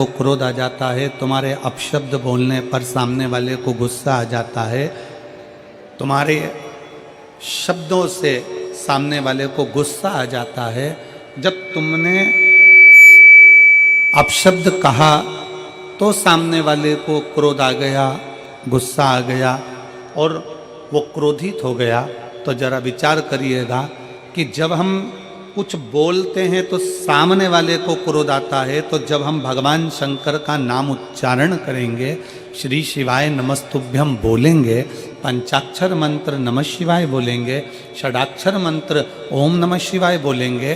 को क्रोध आ जाता है, तुम्हारे अपशब्द बोलने पर सामने वाले को गुस्सा आ जाता है, तुम्हारे शब्दों से सामने वाले को गुस्सा आ जाता है। जब तुमने अपशब्द कहा तो सामने वाले को क्रोध आ गया, गुस्सा आ गया और वो क्रोधित हो गया। तो जरा विचार करिएगा कि जब हम कुछ बोलते हैं तो सामने वाले को क्रोध आता है, तो जब हम भगवान शंकर का नाम उच्चारण करेंगे, श्री शिवाय नमस्तुभ्यम बोलेंगे, पंचाक्षर मंत्र नमः शिवाय बोलेंगे, षडाक्षर मंत्र ओम नमः शिवाय बोलेंगे,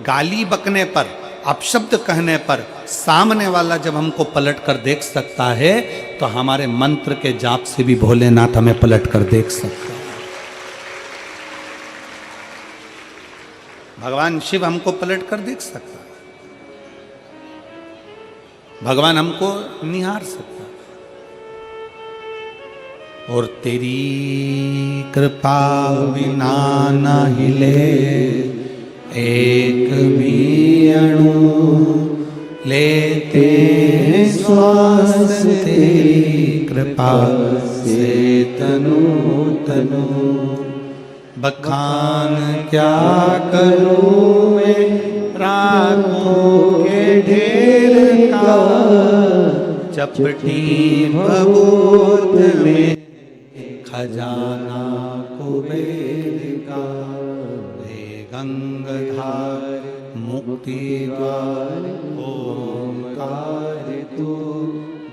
गाली बकने पर, अपशब्द कहने पर सामने वाला जब हमको पलट कर देख सकता है, तो हमारे मंत्र के जाप से भी भोलेनाथ हमें पलट कर देख सकता है। भगवान शिव हमको पलट कर देख सकता है, भगवान हमको निहार सकता है। और तेरी कृपा बिना न हिले एक भी अणु, लेते श्वास तेरी कृपा से तनु तनु। बखान क्या करूं मैं रातों के ढेर का, चपटी भभूत में खजाना कुबेर का। हे गंगाधार मुक्ति द्वार ओमकार तू,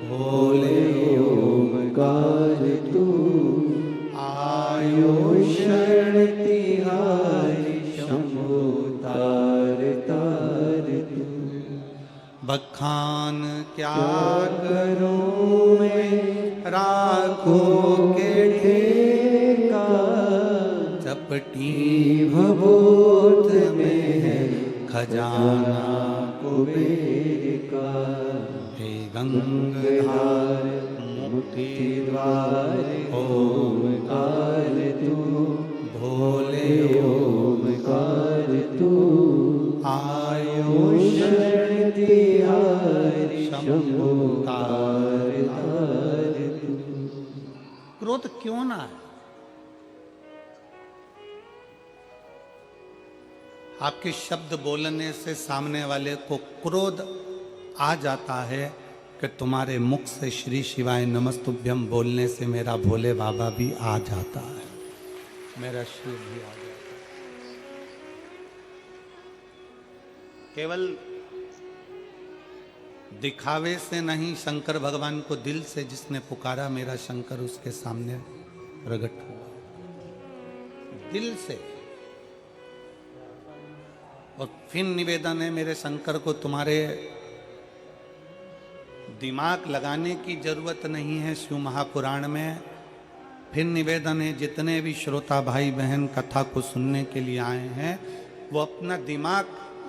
भोले ओमकार तू। आयो शरण तिहारी शंभु तार तार तू। बखान क्या करूं मैं राखों के ढेर का, चपटी भभूत में है खजाना कुबेर का। हे गंगाधार मुक्ति द्वार ओमकार तू, भोले ओमकार तू। आयो शरण तिहारी शंभु तार तार तू। क्रोध क्यों ना है? आपके शब्द बोलने से सामने वाले को क्रोध आ जाता है कि तुम्हारे मुख से श्री शिवाय नमस्तुभ्यम बोलने से मेरा भोले बाबा भी आ जाता है, मेरा शिव भी आ जाता है। केवल दिखावे से नहीं, शंकर भगवान को दिल से जिसने पुकारा, मेरा शंकर उसके सामने प्रकट हुआ दिल से। और फिर निवेदन है मेरे शंकर को, तुम्हारे दिमाग लगाने की जरूरत नहीं है शिव महापुराण में। फिर निवेदन है जितने भी श्रोता भाई बहन कथा को सुनने के लिए आए हैं, वो अपना दिमाग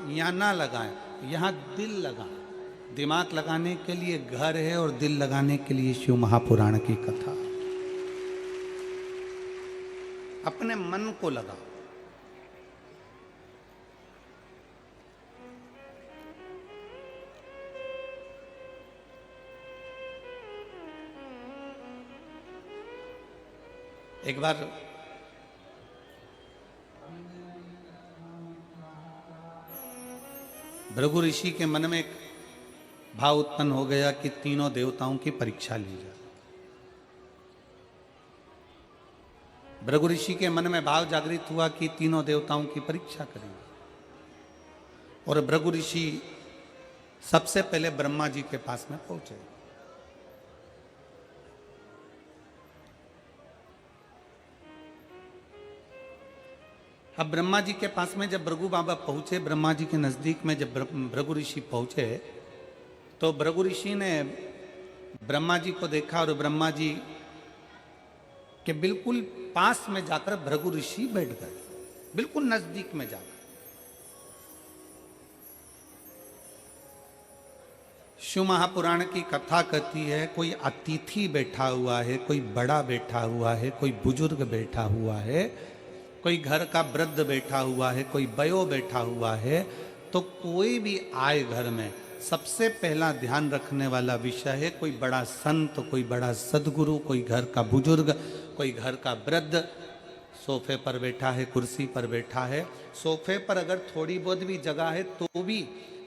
यहाँ ना लगाएं, यहाँ दिल लगाएं। दिमाग लगाने के लिए घर है और दिल लगाने के लिए शिव महापुराण की कथा। अपने मन को लगाओ। एक बार भृगु ऋषि के मन में एक भाव उत्पन्न हो गया कि तीनों देवताओं की परीक्षा ली जाए। भृगु ऋषि के मन में भाव जागृत हुआ कि तीनों देवताओं की परीक्षा करेंगे। और भृगु ऋषि सबसे पहले ब्रह्मा जी के पास में पहुंचे। अब ब्रह्मा जी के पास में जब भृगु बाबा पहुंचे, ब्रह्मा जी के नजदीक में जब भृगु ऋषि पहुंचे, तो भृगु ऋषि ने ब्रह्मा जी को देखा और ब्रह्मा जी के बिल्कुल पास में जाकर भृगु ऋषि बैठ गए, बिल्कुल नजदीक में जाकर। शिव महापुराण की कथा कहती है, कोई अतिथि बैठा हुआ है, कोई बड़ा बैठा हुआ है, कोई बुजुर्ग बैठा हुआ है, कोई घर का वृद्ध बैठा हुआ है, कोई बयो बैठा हुआ है, तो कोई भी आए घर में, सबसे पहला ध्यान रखने वाला विषय है कोई बड़ा संत, कोई बड़ा सदगुरु, कोई घर का बुजुर्ग, कोई घर का वृद्ध सोफे पर बैठा है, कुर्सी पर बैठा है। सोफे पर अगर थोड़ी बहुत भी जगह है तो भी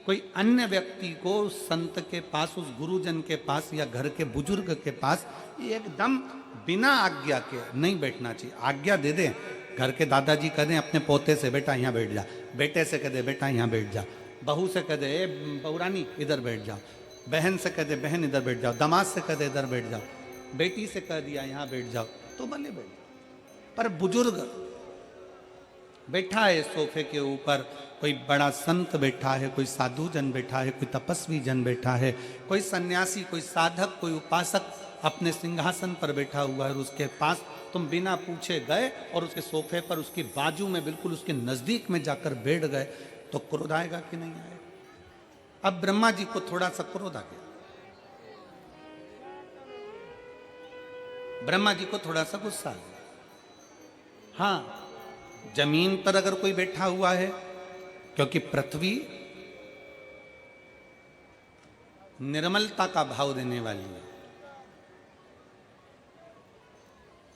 कोई अन्य व्यक्ति को उस संत के पास, उस गुरुजन के पास या घर के बुजुर्ग के पास एकदम बिना आज्ञा के नहीं बैठना चाहिए। आज्ञा दे दें, घर के दादाजी कह दें अपने पोते से बेटा यहाँ बैठ जा, बेटे से कह दे बेटा यहाँ बैठ जा, बहू से कह दे बहुरानी इधर बैठ जाओ, बहन से कह दे बहन इधर बैठ जाओ, दामाद से कह दे इधर बैठ जाओ, बेटी से कह दिया यहाँ बैठ जाओ, तो भले बैठ जाओ। पर बुजुर्ग बैठा है सोफे के ऊपर, कोई बड़ा संत बैठा है, कोई साधु जन बैठा है, कोई तपस्वी जन बैठा है, कोई सन्यासी, कोई साधक, कोई उपासक अपने सिंहासन पर बैठा हुआ है, उसके पास तुम बिना पूछे गए और उसके सोफे पर उसकी बाजू में बिल्कुल उसके नजदीक में जाकर बैठ गए, तो क्रोध आएगा कि नहीं आएगा? अब ब्रह्मा जी को थोड़ा सा क्रोध आ गया, ब्रह्मा जी को थोड़ा सा गुस्सा आ गया। हाँ, जमीन पर अगर कोई बैठा हुआ है, क्योंकि पृथ्वी निर्मलता का भाव देने वाली है,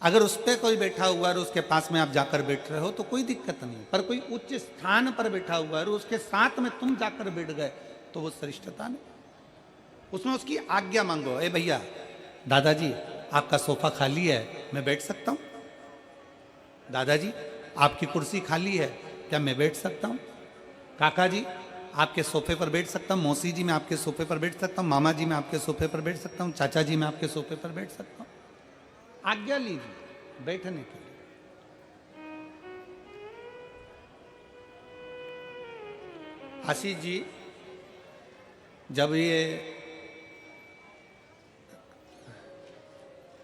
अगर उस पर कोई बैठा हुआ है और उसके पास में आप जाकर बैठ रहे हो तो कोई दिक्कत नहीं। पर कोई उच्च स्थान पर बैठा हुआ है और उसके साथ में तुम जाकर बैठ गए तो वो श्रेष्ठता नहीं, उसमें उसकी आज्ञा मांगो। ए भैया, दादाजी आपका सोफा खाली है, मैं बैठ सकता हूं? दादाजी आपकी कुर्सी खाली है, क्या मैं बैठ सकता हूं? काका जी आपके सोफे पर बैठ सकता हूं? मौसी जी मैं आपके सोफे पर बैठ सकता हूं? मामा जी मैं आपके सोफे पर बैठ सकता हूं? चाचा जी मैं आपके सोफे पर बैठ सकता हूं? आज्ञा लीजिए बैठने के लिए। आशीष जी, जब ये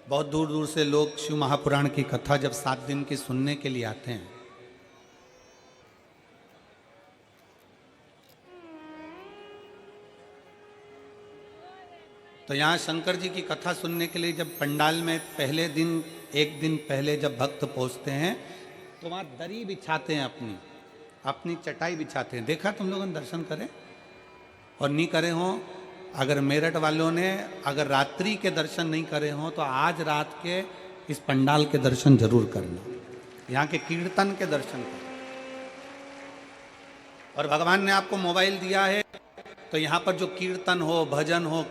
बहुत दूर दूर से लोग शिव महापुराण की कथा जब 7 दिन की सुनने के लिए आते हैं, तो यहाँ शंकर जी की कथा सुनने के लिए जब पंडाल में पहले दिन, एक दिन पहले जब भक्त पहुँचते हैं तो वहाँ दरी बिछाते हैं, अपनी चटाई बिछाते हैं। देखा तुम लोगों ने? दर्शन करें और नहीं करे हों, अगर मेरठ वालों ने अगर रात्रि के दर्शन नहीं करे हों तो आज रात के इस पंडाल के दर्शन जरूर करना, यहाँ के कीर्तन के दर्शन करना। और भगवान ने आपको मोबाइल दिया है तो यहाँ पर जो कीर्तन हो, भजन हो,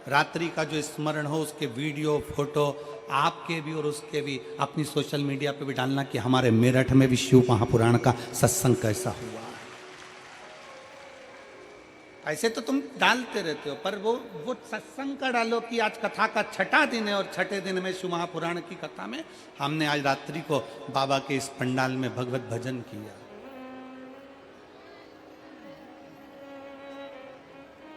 रात्रि का जो स्मरण हो, उसके वीडियो फोटो आपके भी और उसके भी अपनी सोशल मीडिया पे भी डालना कि हमारे मेरठ में भी शिव महापुराण का सत्संग कैसा हुआ। ऐसे तो तुम डालते रहते हो, पर वो सत्संग का डालो कि आज कथा का 6ठा दिन है और 6ठे दिन में शिव महापुराण की कथा में हमने आज रात्रि को बाबा के इस पंडाल में भगवत भजन किया।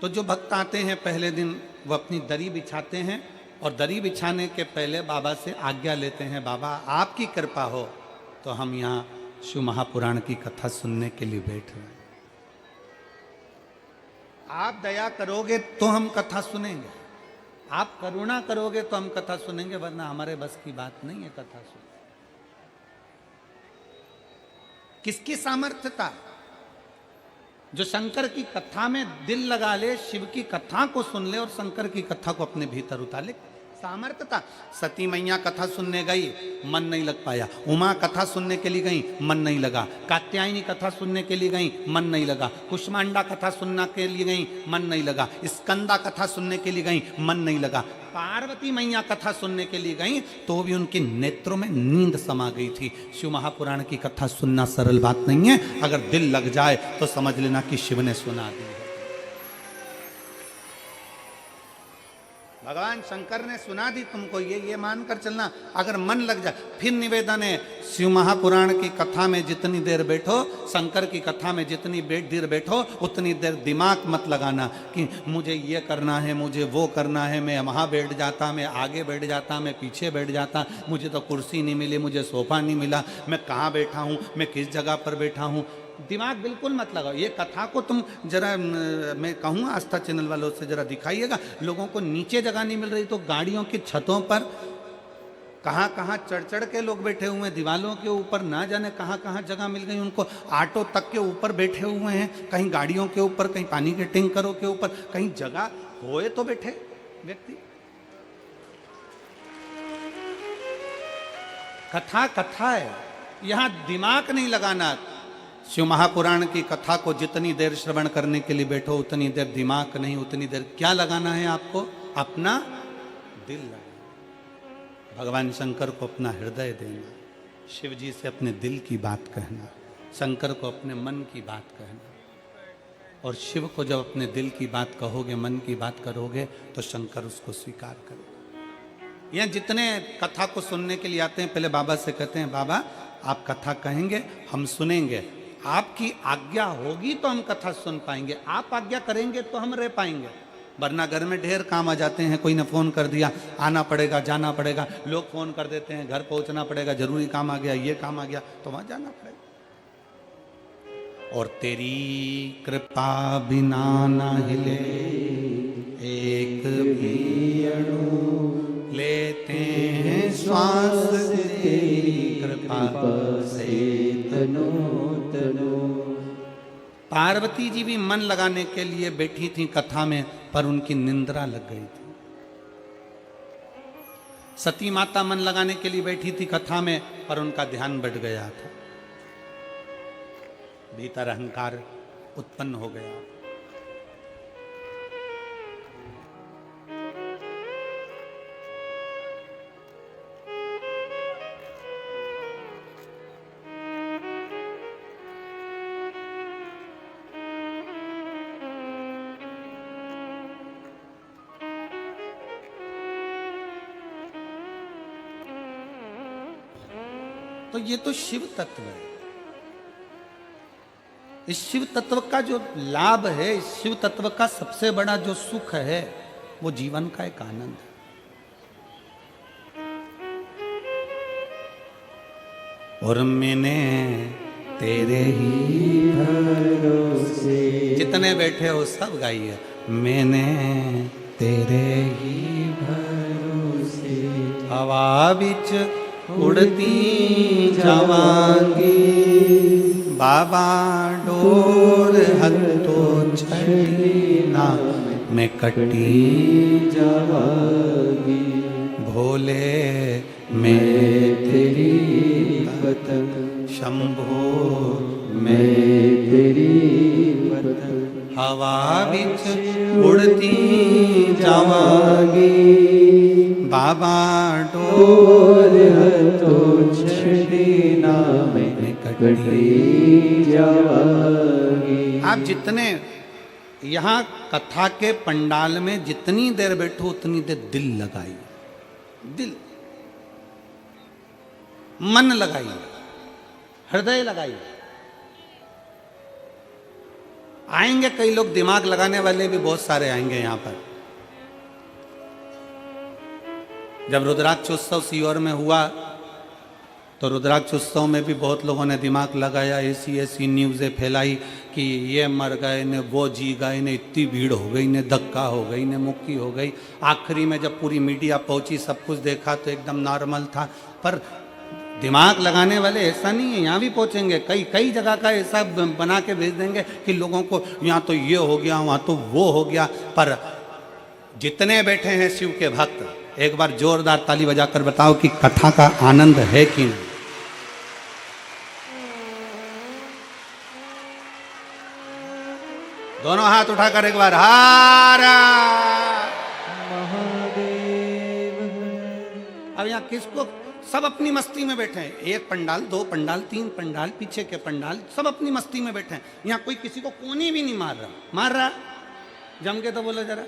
तो जो भक्त आते हैं पहले दिन वो अपनी दरी बिछाते हैं और दरी बिछाने के पहले बाबा से आज्ञा लेते हैं, बाबा आपकी कृपा हो तो हम यहाँ शिव महापुराण की कथा सुनने के लिए बैठ रहे हैं, आप दया करोगे तो हम कथा सुनेंगे, आप करुणा करोगे तो हम कथा सुनेंगे, वरना हमारे बस की बात नहीं है कथा सुनना। किसकी सामर्थ्यता? जो शंकर की कथा में दिल लगा ले, शिव की कथा को सुन ले और शंकर की कथा को अपने भीतर उतार ले, सामर्थ्यता। सती मैया कथा सुनने गई, मन नहीं लग पाया। उमा कथा सुनने के लिए गई, मन नहीं लगा। कात्यायनी कथा सुनने के लिए गई, मन नहीं लगा। कुष्मांडा कथा सुनने के लिए गई, मन नहीं लगा। स्कंदा कथा सुनने के लिए गई, मन नहीं लगा। पार्वती मैया कथा सुनने के लिए गई तो भी उनके नेत्रों में नींद समा गई थी। शिव महापुराण की कथा सुनना सरल बात नहीं है, अगर दिल लग जाए तो समझ लेना कि शिव ने सुना दी है। भगवान शंकर ने सुना दी तुमको, ये मानकर चलना। अगर मन लग जाए, फिर निवेदन है, शिव महापुराण की कथा में जितनी देर बैठो, शंकर की कथा में जितनी देर बैठो, उतनी देर दिमाग मत लगाना कि मुझे ये करना है, मुझे वो करना है, मैं वहाँ बैठ जाता, मैं आगे बैठ जाता, मैं पीछे बैठ जाता, मुझे तो कुर्सी नहीं मिली, मुझे सोफा नहीं मिला, मैं कहाँ बैठा हूँ, मैं किस जगह पर बैठा हूँ। दिमाग बिल्कुल मत लगाओ। ये कथा को तुम जरा, मैं कहूँ आस्था चैनल वालों से जरा दिखाइएगा। लोगों को नीचे जगह नहीं मिल रही तो गाड़ियों की छतों पर कहाँ कहाँ चढ़ चढ़ के लोग बैठे हुए हैं दीवालों के ऊपर, ना जाने कहाँ कहाँ जगह मिल गई उनको। ऑटो तक के ऊपर बैठे हुए हैं, कहीं गाड़ियों के ऊपर, कहीं पानी के टैंकरों के ऊपर, कहीं जगह होए तो बैठे व्यक्ति। कथा कथा है, यहां दिमाग नहीं लगाना। शिव महापुराण की कथा को जितनी देर श्रवण करने के लिए बैठो उतनी देर दिमाग नहीं, उतनी देर क्या लगाना है आपको? अपना दिल लगाना। भगवान शंकर को अपना हृदय देना, शिव जी से अपने दिल की बात कहना, शंकर को अपने मन की बात कहना। और शिव को जब अपने दिल की बात कहोगे, मन की बात करोगे, तो शंकर उसको स्वीकार करेगा। यहाँ जितने कथा को सुनने के लिए आते हैं, पहले बाबा से कहते हैं, बाबा आप कथा कहेंगे, हम सुनेंगे, आपकी आज्ञा होगी तो हम कथा सुन पाएंगे, आप आज्ञा करेंगे तो हम रह पाएंगे। वरना घर में ढेर काम आ जाते हैं, कोई ने फोन कर दिया, आना पड़ेगा, जाना पड़ेगा, लोग फोन कर देते हैं, घर पहुंचना पड़ेगा, जरूरी काम आ गया, ये काम आ गया, तो वहां जाना पड़ेगा। और तेरी कृपा बिना न हिले एक भी अणु, लेते हैं श्वास तेरी कृपा से तनो तनो। पार्वती जी भी मन लगाने के लिए बैठी थी कथा में, पर उनकी निंद्रा लग गई थी। सती माता मन लगाने के लिए बैठी थी कथा में, पर उनका ध्यान बढ़ गया था, भीतर अहंकार उत्पन्न हो गया। तो ये तो शिव तत्व है। इस शिव तत्व का जो लाभ है, इस शिव तत्व का सबसे बड़ा जो सुख है, वो जीवन का एक आनंद है। और मैंने तेरे ही भरोसे, जितने बैठे हो सब गाइए, मैंने तेरे ही भरोसे हवा बिच उड़ती जावांगी, बाबा डोर हत्तो छड़ी ना मैं कटी जावांगी, भोले मैं तेरी पतंग, शंभो मैं तेरी पतंग, हवा बिच उड़ती जावांगी, बाबा डोर हत्तो छड़ी ना मैं कटी जावांगी। आप जितने यहाँ कथा के पंडाल में जितनी देर बैठो उतनी देर दिल लगाइए, दिल मन लगाइए, हृदय लगाइए। आएंगे कई लोग, दिमाग लगाने वाले भी बहुत सारे आएंगे यहाँ पर। जब रुद्राक्ष उत्सव सीहोर में हुआ तो रुद्राक्ष उत्सव में भी बहुत लोगों ने दिमाग लगाया, ऐसी ऐसी न्यूज़ें फैलाई कि ये मर गए ने, वो जी गए ने, इतनी भीड़ हो गई ने, धक्का हो गई ने, मुक्की हो गई। आखिरी में जब पूरी मीडिया पहुंची, सब कुछ देखा तो एकदम नॉर्मल था। पर दिमाग लगाने वाले ऐसा नहीं है, यहाँ भी पहुंचेंगे, कई कई जगह का ऐसा बना के भेज देंगे कि लोगों को यहाँ तो ये हो गया, वहाँ तो वो हो गया। पर जितने बैठे हैं शिव के भक्त, एक बार जोरदार ताली बजाकर बताओ कि कथा का आनंद है कि नहीं। दोनों हाथ उठाकर एक बार हर महादेव। अब यहाँ किसको, सब अपनी मस्ती में बैठे हैं, एक पंडाल, दो पंडाल, तीन पंडाल, पीछे के पंडाल, सब अपनी मस्ती में बैठे हैं। यहाँ कोई किसी को कोनी भी नहीं मार रहा, मार रहा जम के तो बोलो जरा।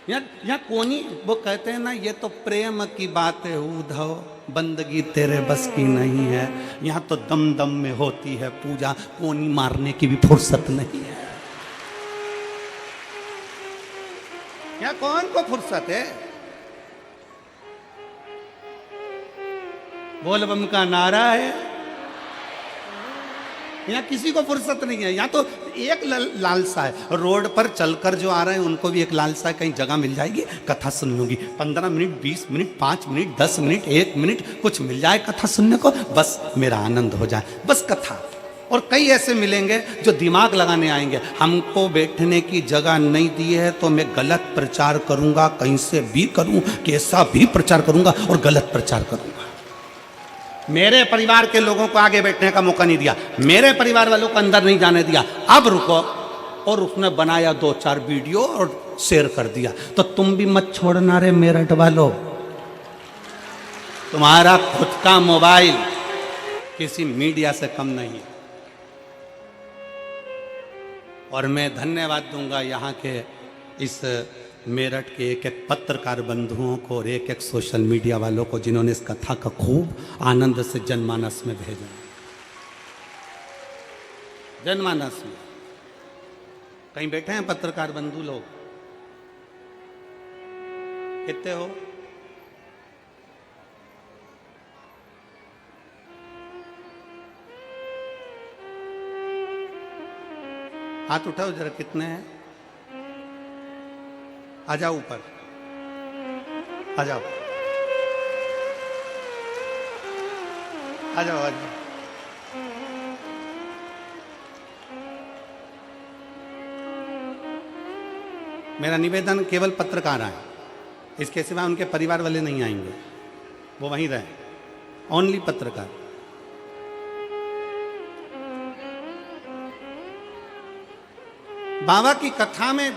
यहाँ कोनी, वो कहते हैं ना, ये तो प्रेम की बात है उद्धव, बंदगी तेरे बस की नहीं है। यहाँ तो दम दम में होती है पूजा, कोनी मारने की भी फुर्सत नहीं है। यहाँ कौन को फुर्सत है? बोल बम का नारा है, यहाँ किसी को फुर्सत नहीं है। यहाँ तो एक लालसा है, रोड पर चलकर जो आ रहे हैं उनको भी एक लालसा है, कहीं जगह मिल जाएगी कथा सुन लूंगी। 15 minute, 20 minute, 5 minute, 10 minute, 1 minute कुछ मिल जाए कथा सुनने को, बस मेरा आनंद हो जाए, बस कथा। और कई ऐसे मिलेंगे जो दिमाग लगाने आएंगे, हमको बैठने की जगह नहीं दी है तो मैं गलत प्रचार करूंगा, कहीं से भी करूं, कैसा भी प्रचार करूंगा और गलत प्रचार करूंगा। मेरे परिवार के लोगों को आगे बैठने का मौका नहीं दिया, मेरे परिवार वालों को अंदर नहीं जाने दिया, अब रुको। और उसने बनाया 2-4 वीडियो और शेयर कर दिया। तो तुम भी मत छोड़ना रे मेरठ वालों, तुम्हारा खुद का मोबाइल किसी मीडिया से कम नहीं। और मैं धन्यवाद दूंगा यहाँ के इस मेरठ के एक एक पत्रकार बंधुओं को और एक एक सोशल मीडिया वालों को जिन्होंने इस कथा का खूब आनंद से जनमानस में भेजा। जनमानस में कहीं बैठे हैं पत्रकार बंधु लोग? कितने हो? हाथ उठाओ जरा, कितने हैं? आ जाओ ऊपर, आ जाओ, आ जाओ, आ जाओ। मेरा निवेदन केवल पत्रकार आए, इसके सिवा उनके परिवार वाले नहीं आएंगे, वो वहीं रहे, ओनली पत्रकार। बाबा की कथा में,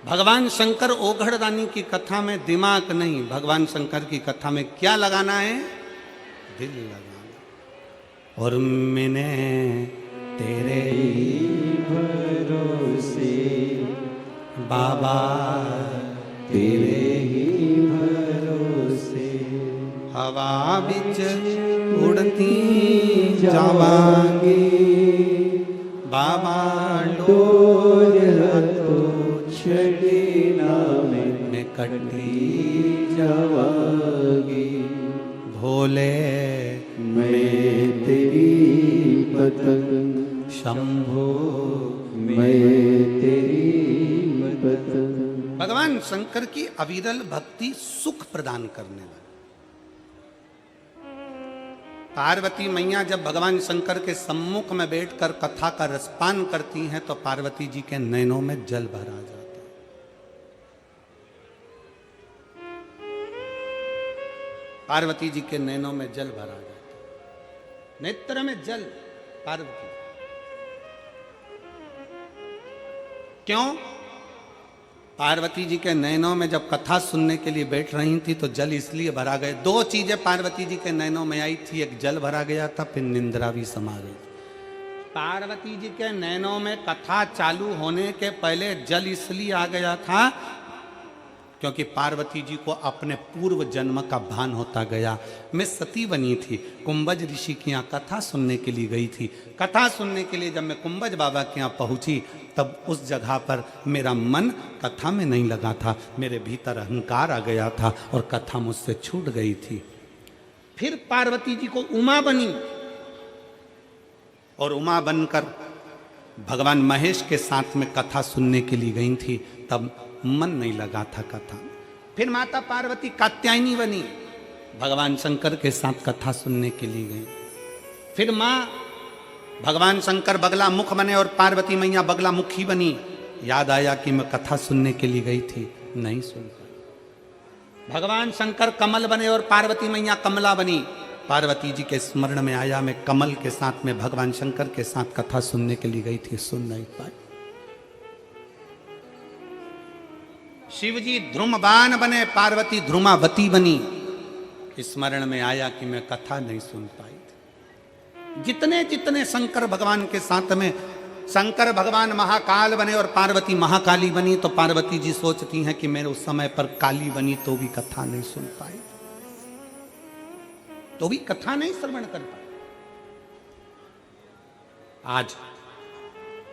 भगवान शंकर ओघड़दानी की कथा में दिमाग नहीं, भगवान शंकर की कथा में क्या लगाना है? दिल लगाना। और मैंने तेरे भरोसे बाबा, तेरे ही भरोसे हवा बिच उड़ती जावांगी, बाबा डोर तो छड़ीना में कटी जावांगी, भोले मैं तेरी पतंग, शंभो मैं तेरी पतंग। भगवान शंकर की अविरल भक्ति सुख प्रदान करने वाली। पार्वती मैया जब भगवान शंकर के सम्मुख में बैठकर कथा का रसपान करती हैं तो पार्वती जी के नैनों में जल भर आ जाता है। पार्वती जी के नैनों में जल भर आ जाता है, नेत्र में जल। पार्वती क्यों? पार्वती जी के नैनों में जब कथा सुनने के लिए बैठ रही थी तो जल इसलिए भरा गए। 2 चीजें पार्वती जी के नैनों में आई थी, एक जल भरा गया था, फिर निंद्रा भी समा गई। पार्वती जी के नैनों में कथा चालू होने के पहले जल इसलिए आ गया था क्योंकि पार्वती जी को अपने पूर्व जन्म का भान होता गया। मैं सती बनी थी, कुंभज ऋषि के यहाँ कथा सुनने के लिए गई थी। कथा सुनने के लिए जब मैं कुंभज बाबा के यहाँ पहुंची तब उस जगह पर मेरा मन कथा में नहीं लगा था, मेरे भीतर अहंकार आ गया था और कथा मुझसे छूट गई थी। फिर पार्वती जी को उमा बनी और उमा बनकर भगवान महेश के साथ में कथा सुनने के लिए गई थी, तब मन नहीं लगा था कथा। फिर माता पार्वती कात्यायनी बनी, भगवान शंकर के साथ कथा सुनने के लिए गई। फिर माँ भगवान शंकर बगला मुख बने और पार्वती मैया बगला मुखी बनी। याद आया कि मैं कथा सुनने के लिए गई थी, नहीं सुन पाई। भगवान शंकर कमल बने और पार्वती मैया कमला बनी। पार्वती जी के स्मरण में आया मैं कमल के साथ में भगवान शंकर के साथ कथा सुनने के लिए गई थी, सुन नहीं पाई। शिव जी ध्रुमबान बने, पार्वती ध्रुमावती बनी। स्मरण में आया कि मैं कथा नहीं सुन पाई थी। जितने जितने शंकर भगवान के साथ में, शंकर भगवान महाकाल बने और पार्वती महाकाली बनी, तो पार्वती जी सोचती हैं कि मैं उस समय पर काली बनी तो भी कथा नहीं सुन पाई, तो भी कथा नहीं श्रवण कर पाई। आज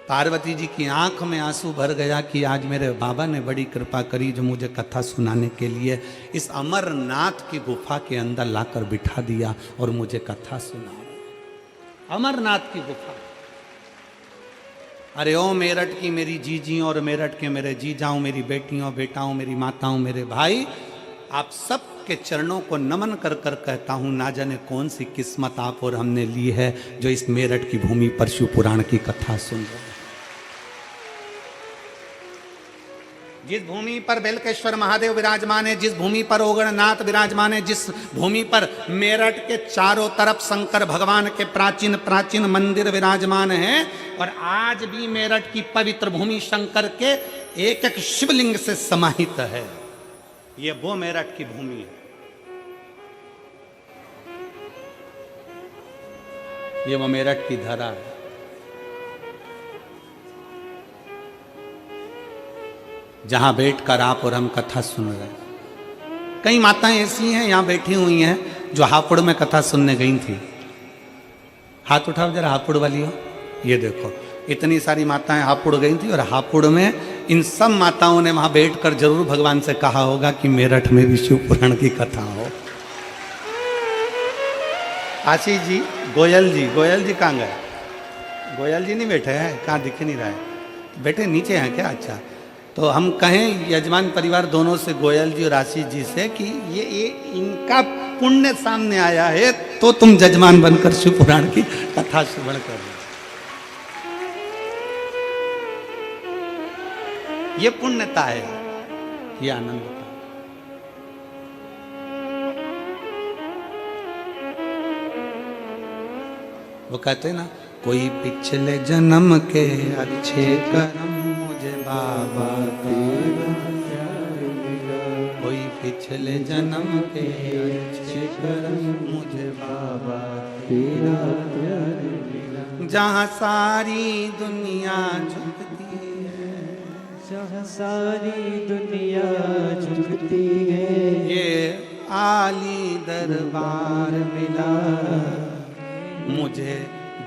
पार्वती जी की आंख में आंसू भर गया कि आज मेरे बाबा ने बड़ी कृपा करी जो मुझे कथा सुनाने के लिए इस अमरनाथ की गुफा के अंदर लाकर बिठा दिया और मुझे कथा सुना। अमरनाथ की गुफा, अरे ओ मेरठ की मेरी जीजी और मेरठ के मेरे जीजाओं, मेरी बेटियों बेटाओं, मेरी माताओं, मेरे भाई, आप सब के चरणों को नमन कर कर कहता हूँ, ना जाने कौन सी किस्मत आप और हमने ली है जो इस मेरठ की भूमि पर शिव पुराण की कथा सुन रहे हैं। जिस भूमि पर बेलकेश्वर महादेव विराजमान है, जिस भूमि पर ओगणनाथ विराजमान है, जिस भूमि पर मेरठ के चारों तरफ शंकर भगवान के प्राचीन प्राचीन मंदिर विराजमान हैं, और आज भी मेरठ की पवित्र भूमि शंकर के एक एक शिवलिंग से समाहित है। ये वो मेरठ की भूमि है, ये वो मेरठ की धरा है। जहां बैठकर आप और हम कथा सुन रहे हैं। कई माताएं ऐसी हैं यहां बैठी हुई हैं जो हापुड़ में कथा सुनने गई थी। हाथ उठाओ जरा, हापुड़ वाली हो। ये देखो, इतनी सारी माताएं हापुड़ गई थी, और हापुड़ में इन सब माताओं ने वहां बैठकर जरूर भगवान से कहा होगा कि मेरठ में भी शिव पुराण की कथा हो। आशीष जी, गोयल जी कहाँ गए? गोयल जी नहीं बैठे हैं, कहाँ दिख नहीं रहा है, बैठे नीचे हैं क्या? अच्छा, तो हम कहें यजमान परिवार दोनों से, गोयल जी और आशीष जी से, कि ये इनका पुण्य सामने आया है तो तुम जजमान बनकर शिव पुराण की कथा श्रवण कर रहे। ये पुण्यता है, ये आनंद का। वो कहते ना, कोई पिछले जन्म के अच्छे कर्म मुझे बाबा तेरा प्यार मिला, कोई पिछले जन्म के अच्छे कर्म मुझे बाबा तेरा प्यार मिला। जहाँ सारी दुनिया झुकती है, जहाँ सारी दुनिया झुकती है, ये आली दरबार मिला, मुझे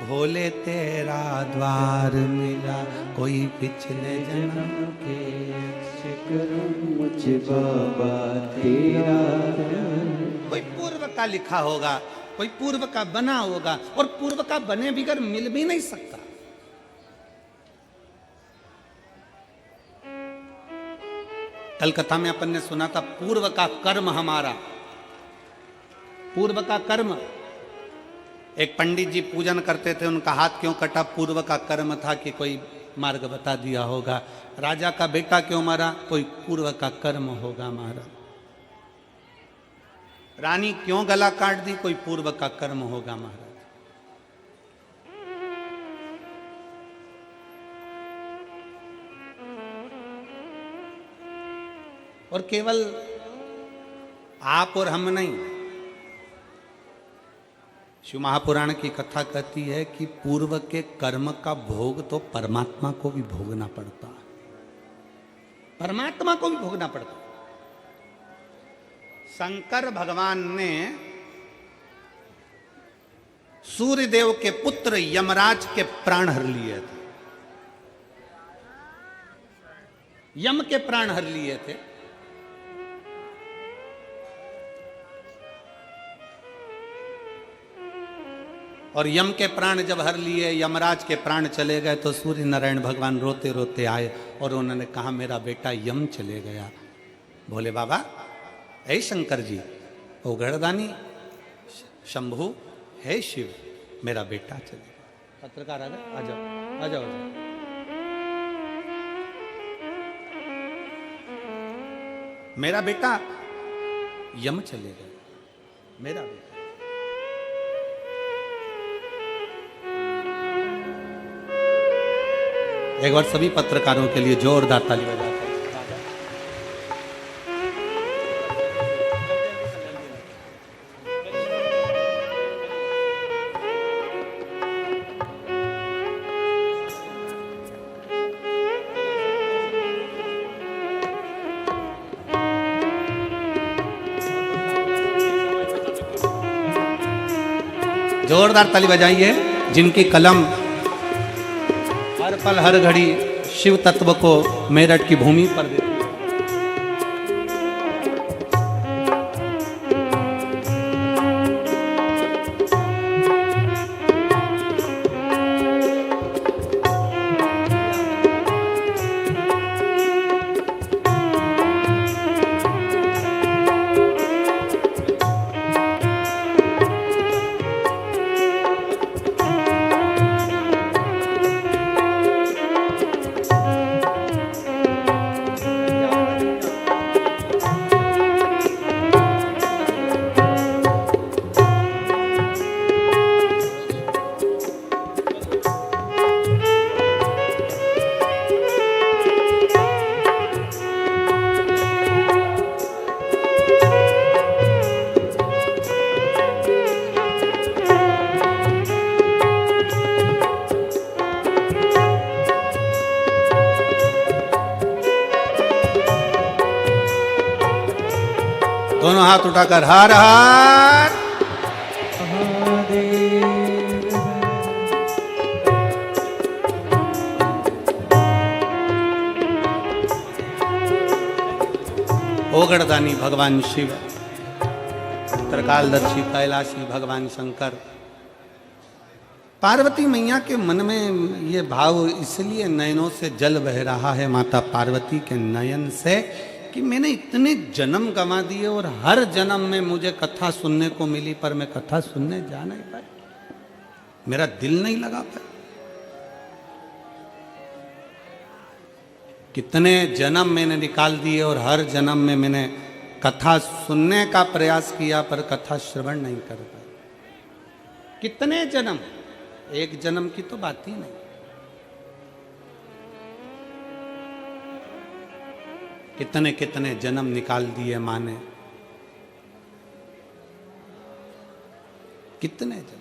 भोले तेरा द्वार मिला। कोई पिछले जन्म के अच्छे कर्म मुझे बाबा तेरा प्यार। कोई पूर्व का लिखा होगा, कोई पूर्व का बना होगा, और पूर्व का बने बिगर मिल भी नहीं सकता। कल कथा में अपन ने सुना था, पूर्व का कर्म हमारा, पूर्व का कर्म। एक पंडित जी पूजन करते थे, उनका हाथ क्यों कटा? पूर्व का कर्म था कि कोई मार्ग बता दिया होगा। राजा का बेटा क्यों मारा? कोई पूर्व का कर्म होगा मारा। रानी क्यों गला काट दी? कोई पूर्व का कर्म होगा महाराज। और केवल आप और हम नहीं, शिव महापुराण की कथा कहती है कि पूर्व के कर्म का भोग तो परमात्मा को भी भोगना पड़ता है, परमात्मा को भी भोगना पड़ता है। शंकर भगवान ने सूर्यदेव के पुत्र यमराज के प्राण हर लिए थे, यम के प्राण हर लिए थे। और यम के प्राण जब हर लिए, यमराज के प्राण चले गए, तो सूर्य नारायण भगवान रोते रोते आए और उन्होंने कहा, मेरा बेटा यम चले गया। बोले बाबा, ऐ शंकर जी, ओ गढ़दानी शंभु, है शिव, मेरा बेटा चले गया। पत्रकार आ गए, आ जाओ आ जाओ, आ जाओ। मेरा बेटा यम चले गए, मेरा बेटा। एक बार सभी पत्रकारों के लिए जोरदार ताली बजाते हैं। जोरदार ताली बजाइए, जिनकी कलम हर पल हर घड़ी शिव तत्व को मेरठ की भूमि पर देती है। दोनों हाथ उठाकर हर हर महादेव। ओगड़दानी भगवान शिव, त्रिकालदर्शी कैलाशी भगवान शंकर। पार्वती मैया के मन में ये भाव इसलिए नयनों से जल बह रहा है माता पार्वती के नयन से कि मैंने इतने जन्म गंवा दिए और हर जन्म में मुझे कथा सुनने को मिली, पर मैं कथा सुनने जा नहीं पाई, मेरा दिल नहीं लगा पाया। कितने जन्म मैंने निकाल दिए और हर जन्म में मैंने कथा सुनने का प्रयास किया, पर कथा श्रवण नहीं कर पाया। कितने जन्म, एक जन्म की तो बात ही नहीं। कितने कितने जन्म निकाल दिए माँ ने, कितने जन्म।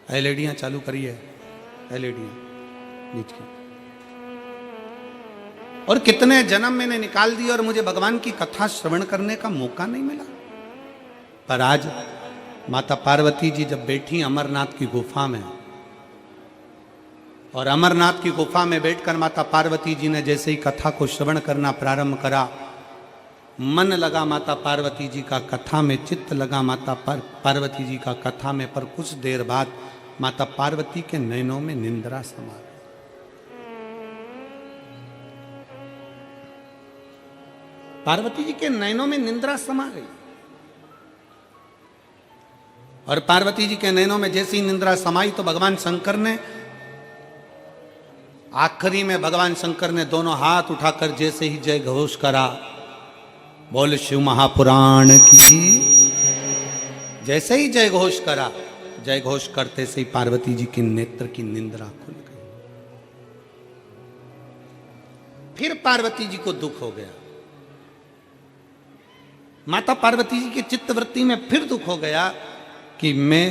एलईडियां चालू करिए, एलईडियां नीच की। और कितने जन्म मैंने निकाल दिए और मुझे भगवान की कथा श्रवण करने का मौका नहीं मिला। पर आज माता पार्वती जी जब बैठी अमरनाथ की गुफा में, और अमरनाथ की गुफा में बैठकर माता पार्वती जी ने जैसे ही कथा को श्रवण करना प्रारंभ करा, मन लगा माता पार्वती जी का कथा में, चित्त लगा माता पार्वती जी का कथा में। पर कुछ देर बाद माता पार्वती के नयनों में निंद्रा समा गई। पार्वती जी के नयनों में निंद्रा समा गई। और पार्वती जी के नयनों में जैसी निंद्रा समाई तो भगवान शंकर ने, आखिरी में भगवान शंकर ने दोनों हाथ उठाकर जैसे ही जय घोष करा, बोल शिव महापुराण की। जैसे ही जय घोष करा, जय घोष करते से ही पार्वती जी के नेत्र की निंद्रा खुल गई। फिर पार्वती जी को दुख हो गया। माता पार्वती जी की चित्तवृत्ति में फिर दुख हो गया कि मैं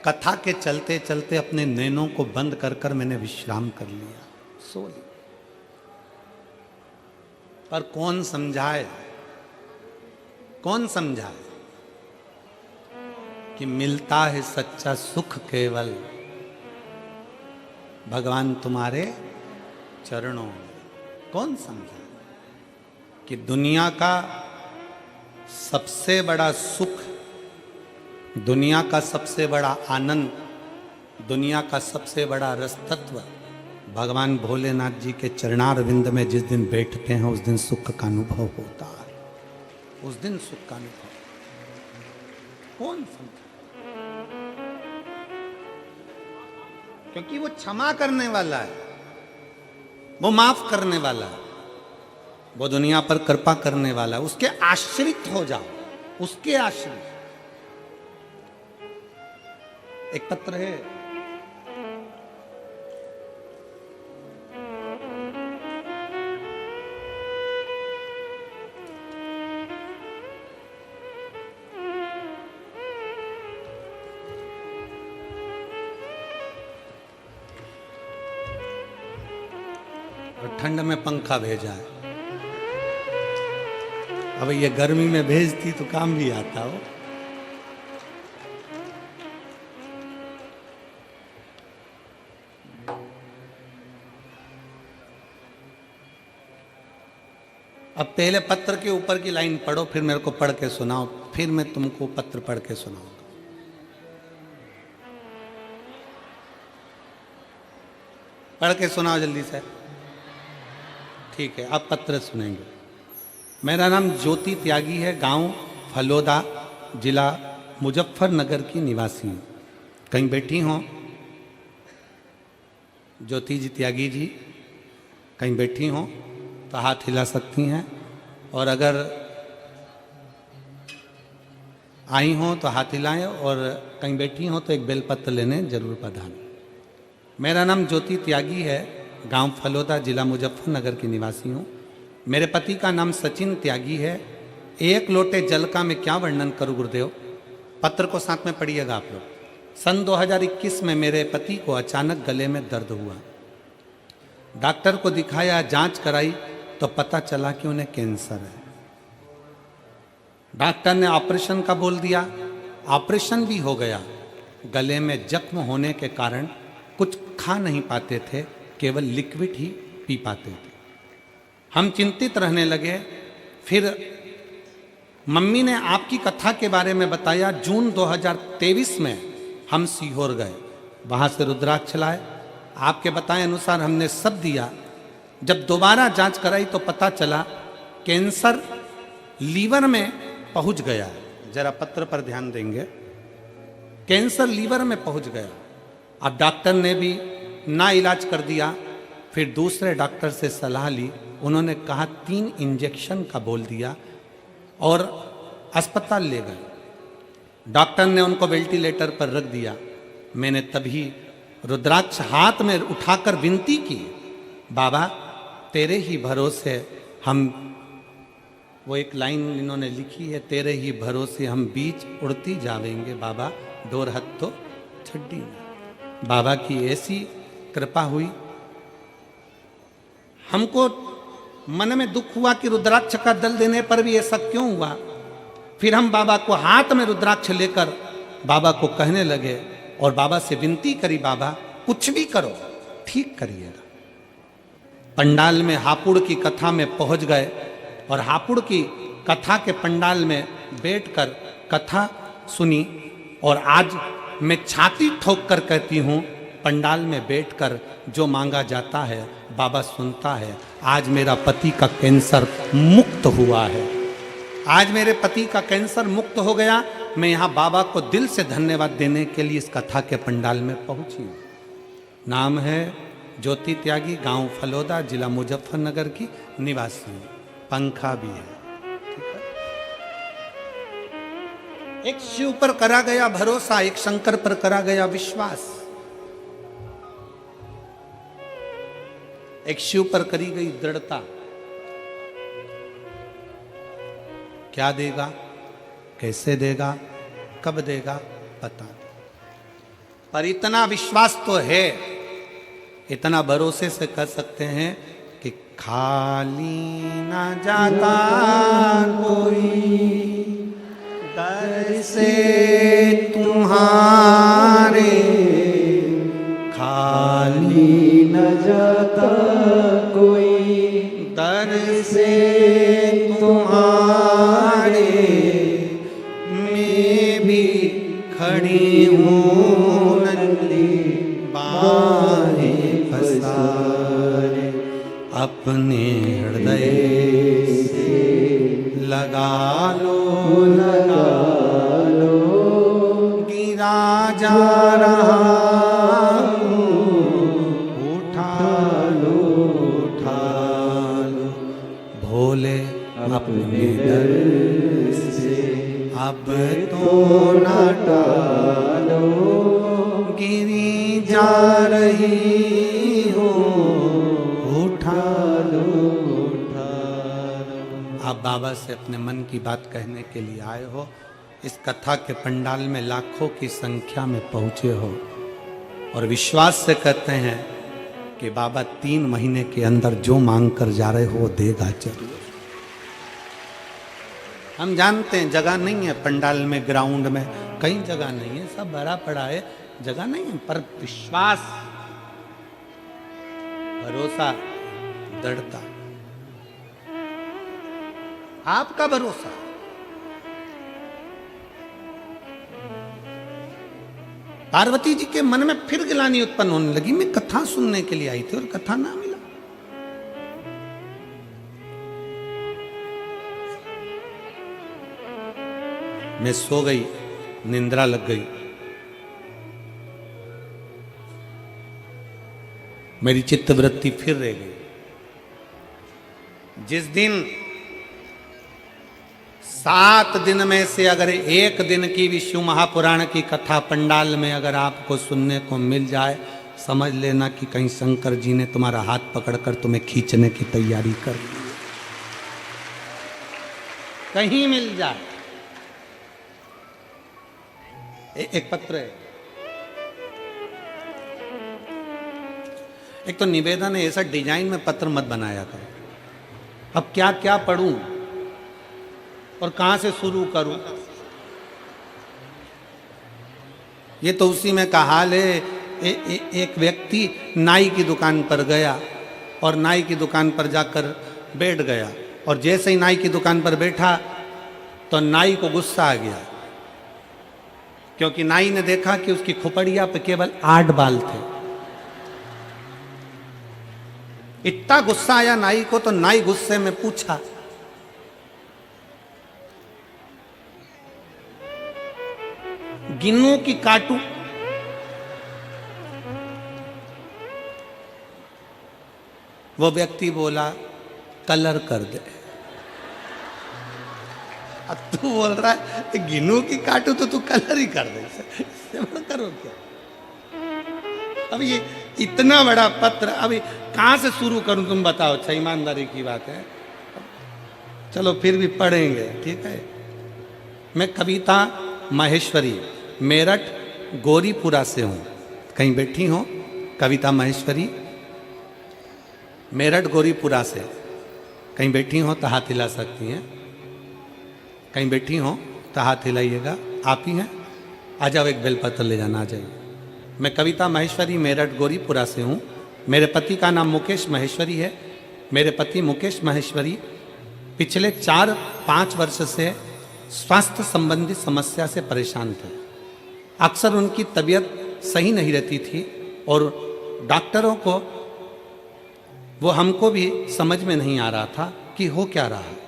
कथा के चलते चलते अपने नैनों को बंद कर कर मैंने विश्राम कर लिया, सो लिया। पर कौन समझाए, कौन समझाए कि मिलता है सच्चा सुख केवल भगवान तुम्हारे चरणों में। कौन समझाए कि दुनिया का सबसे बड़ा सुख, दुनिया का सबसे बड़ा आनंद, दुनिया का सबसे बड़ा रसतत्व भगवान भोलेनाथ जी के चरणारविंद में जिस दिन बैठते हैं उस दिन सुख का अनुभव होता है। उस दिन सुख का अनुभव कौन समझे? क्योंकि वो क्षमा करने वाला है, वो माफ करने वाला है, वो दुनिया पर कृपा करने वाला है। उसके आश्रित हो जाओ, उसके आश्रित। एक पत्र है, और ठंड में पंखा भेजा है। अब ये गर्मी में भेजती तो काम भी आता हो। अब पहले पत्र के ऊपर की लाइन पढ़ो, फिर मेरे को पढ़ के सुनाओ, फिर मैं तुमको पत्र पढ़ के सुनाऊंगा। पढ़ के सुनाओ जल्दी से। ठीक है, अब पत्र सुनेंगे। मेरा नाम ज्योति त्यागी है, गांव फलोदा, जिला मुजफ्फरनगर की निवासी हूँ। कहीं बैठी हो ज्योति जी त्यागी जी? कहीं बैठी हो तो हाथ हिला सकती हैं, और अगर आई हो तो हाथ हिलाएं, और कहीं बैठी हो तो एक बेलपत्र लेने जरूर पधारें। मेरा नाम ज्योति त्यागी है, गांव फलोदा, जिला मुजफ्फरनगर की निवासी हूँ। मेरे पति का नाम सचिन त्यागी है। एक लोटे जल का मैं क्या वर्णन करूँ गुरुदेव? पत्र को साथ में पढ़िएगा आप लोग। सन 2021 में मेरे पति को अचानक गले में दर्द हुआ। डॉक्टर को दिखाया, जांच कराई तो पता चला कि उन्हें कैंसर है। डॉक्टर ने ऑपरेशन का बोल दिया, ऑपरेशन भी हो गया। गले में जख्म होने के कारण कुछ खा नहीं पाते थे, केवल लिक्विड ही पी पाते थे। हम चिंतित रहने लगे। फिर मम्मी ने आपकी कथा के बारे में बताया। जून 2023 में हम सीहोर गए, वहाँ से रुद्राक्ष लाए, आपके बताए अनुसार हमने सब दिया। जब दोबारा जांच कराई तो पता चला कैंसर लीवर में पहुंच गया। जरा पत्र पर ध्यान देंगे, कैंसर लीवर में पहुंच गया। अब डॉक्टर ने भी ना इलाज कर दिया। फिर दूसरे डॉक्टर से सलाह ली, उन्होंने कहा 3 इंजेक्शन का बोल दिया और अस्पताल ले गए। डॉक्टर ने उनको वेंटिलेटर पर रख दिया। मैंने तभी रुद्राक्ष हाथ में उठाकर विनती की, बाबा तेरे ही भरोसे हम, वो एक लाइन इन्होंने लिखी है, तेरे ही भरोसे हम बीच उड़ती जावेंगे बाबा, डोर हथ तो छड्डी। बाबा की ऐसी कृपा हुई। हमको मन में दुख हुआ कि रुद्राक्ष का दल देने पर भी ऐसा क्यों हुआ। फिर हम बाबा को हाथ में रुद्राक्ष लेकर बाबा को कहने लगे और बाबा से विनती करी, बाबा कुछ भी करो ठीक करिएगा। पंडाल में हापुड़ की कथा में पहुंच गए और हापुड़ की कथा के पंडाल में बैठकर कथा सुनी। और आज मैं छाती ठोक कर कहती हूँ, पंडाल में बैठकर जो मांगा जाता है बाबा सुनता है। आज मेरा पति का कैंसर मुक्त हुआ है, आज मेरे पति का कैंसर मुक्त हो गया। मैं यहाँ बाबा को दिल से धन्यवाद देने के लिए इस कथा के पंडाल में पहुँची हूँ। नाम है ज्योति त्यागी, गांव फलोदा, जिला मुजफ्फरनगर की निवासी हूँ। पंखा भी है, ठीक है। एक शिव पर करा गया भरोसा, एक शंकर पर करा गया विश्वास। एक शिव पर करी गई दृढ़ता। क्या देगा, कैसे देगा, कब देगा पता नहीं, पर इतना विश्वास तो है, इतना भरोसे से कर सकते हैं कि खाली ना जाता कोई दर से तुम्हारे, खाली न जाता कोई दर से तुम्हारे, मैं भी खड़ी हूँ नंदी बाहें पसारे, अपने हृदय से लगा लो, लगा लो, गिरा जा रहा हूँ, उठा लो, उठा लो, भोले अपने दर से अब तो न टालो, गिरी जा रही हो, उठा लो, उठा लो। आप बाबा से अपने मन की बात कहने के लिए आए हो। इस कथा के पंडाल में लाखों की संख्या में पहुंचे हो और विश्वास से कहते हैं कि बाबा 3 महीने के अंदर जो मांग कर जा रहे हो वो देगा जरूर। हम जानते हैं जगह नहीं है पंडाल में, ग्राउंड में कहीं जगह नहीं है, सब भरा पड़ा है, जगह नहीं है, पर विश्वास, भरोसा, दृढ़ता, आपका भरोसा। पार्वती जी के मन में फिर गिलानी उत्पन्न होने लगी। मैं कथा सुनने के लिए आई थी और कथा ना मिला। मैं सो गई, निंद्रा लग गई। मेरी चित्तवृत्ति फिर रह गई। जिस दिन 7 दिन में से अगर 1 दिन की भी शिव महापुराण की कथा पंडाल में अगर आपको सुनने को मिल जाए, समझ लेना कि कहीं शंकर जी ने तुम्हारा हाथ पकड़कर तुम्हें खींचने की तैयारी कर ली। कहीं मिल जाए। एक पत्र है, एक तो निवेदन है, ऐसा डिजाइन में पत्र मत बनाया करो। अब क्या क्या पढ़ूं और कहां से शुरू करूं? ये तो उसी में का हाल है। एक व्यक्ति नाई की दुकान पर गया और नाई की दुकान पर जाकर बैठ गया, और जैसे ही नाई की दुकान पर बैठा तो नाई को गुस्सा आ गया, क्योंकि नाई ने देखा कि उसकी खोपड़िया पे केवल 8 बाल थे। इतना गुस्सा आया नाई को, तो नाई गुस्से में पूछा, गिनूं कि काटूं? वो व्यक्ति बोला, कलर कर दे। अब तू बोल रहा है गिनूं कि काटूं, तो तू कलर ही कर दे। इससे बड़ा करो क्या? अब ये इतना बड़ा पत्र, अभी कहां से शुरू करूं तुम बताओ? अच्छा, ईमानदारी की बात है, चलो फिर भी पढ़ेंगे, ठीक है। मैं कविता महेश्वरी, मेरठ गौरीपुरा से हूं। कहीं बैठी हो कविता महेश्वरी, मेरठ गौरीपुरा से कहीं बैठी हो तो हाथ हिला सकती हैं। कहीं बैठी हो तो हाथ हिलाइएगा। आप ही हैं? आ जाओ, एक बेलपत्र ले जाना, आ जाइए। मैं कविता महेश्वरी, मेरठ गौरीपुरा से हूँ। मेरे पति का नाम मुकेश महेश्वरी है। मेरे पति मुकेश महेश्वरी पिछले 4-5 वर्ष से स्वास्थ्य संबंधी समस्या से परेशान थे। अक्सर उनकी तबीयत सही नहीं रहती थी, और डॉक्टरों को, वो हमको भी समझ में नहीं आ रहा था कि हो क्या रहा है।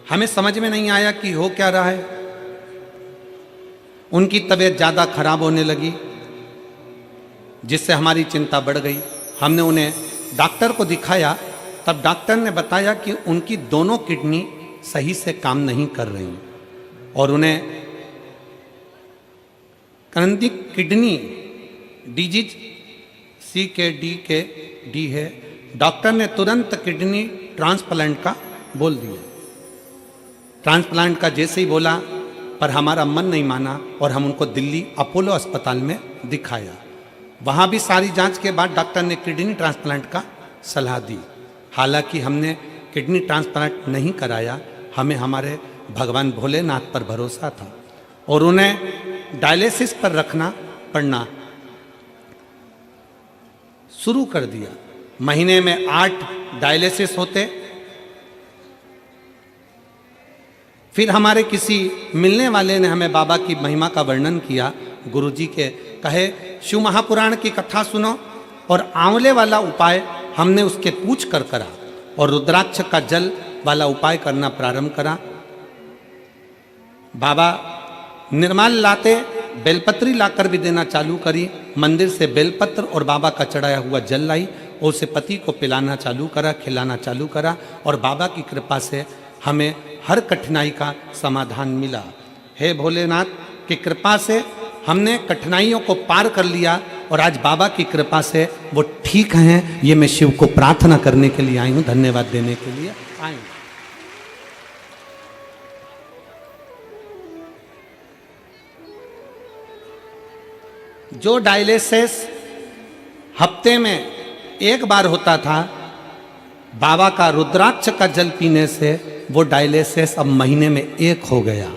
हमें समझ में नहीं आया कि हो क्या रहा है। उनकी तबीयत ज़्यादा खराब होने लगी, जिससे हमारी चिंता बढ़ गई। हमने उन्हें डॉक्टर को दिखाया, तब डॉक्टर ने बताया कि उनकी दोनों किडनी सही से काम नहीं कर रही, और उन्हें क्रॉनिक किडनी डिजीज CKD है। डॉक्टर ने तुरंत किडनी ट्रांसप्लांट का बोल दिया। ट्रांसप्लांट का जैसे ही बोला, पर हमारा मन नहीं माना, और हम उनको दिल्ली अपोलो अस्पताल में दिखाया। वहाँ भी सारी जांच के बाद डॉक्टर ने किडनी ट्रांसप्लांट का सलाह दी। हालांकि हमने किडनी ट्रांसप्लांट नहीं कराया, हमें हमारे भगवान भोलेनाथ पर भरोसा था, और उन्हें डायलिसिस पर रखना पड़ना शुरू कर दिया। महीने में 8 डायलिसिस होते। फिर हमारे किसी मिलने वाले ने हमें बाबा की महिमा का वर्णन किया। गुरुजी के कहे, शिव महापुराण की कथा सुनो, और आंवले वाला उपाय हमने उसके पूछ कर करा, और रुद्राक्ष का जल वाला उपाय करना प्रारंभ करा। बाबा निर्माल लाते, बेलपत्री लाकर भी देना चालू करी। मंदिर से बेलपत्र और बाबा का चढ़ाया हुआ जल लाई, और उसे पति को पिलाना चालू करा, खिलाना चालू करा, और बाबा की कृपा से हमें हर कठिनाई का समाधान मिला। हे भोलेनाथ की कृपा से हमने कठिनाइयों को पार कर लिया, और आज बाबा की कृपा से वो ठीक हैं। ये मैं शिव को प्रार्थना करने के लिए आई हूँ, धन्यवाद देने के लिए आई हूँ। जो डायलिसिस हफ्ते में 1 बार होता था, बाबा का रुद्राक्ष का जल पीने से वो डायलिसिस अब महीने में 1 हो गया।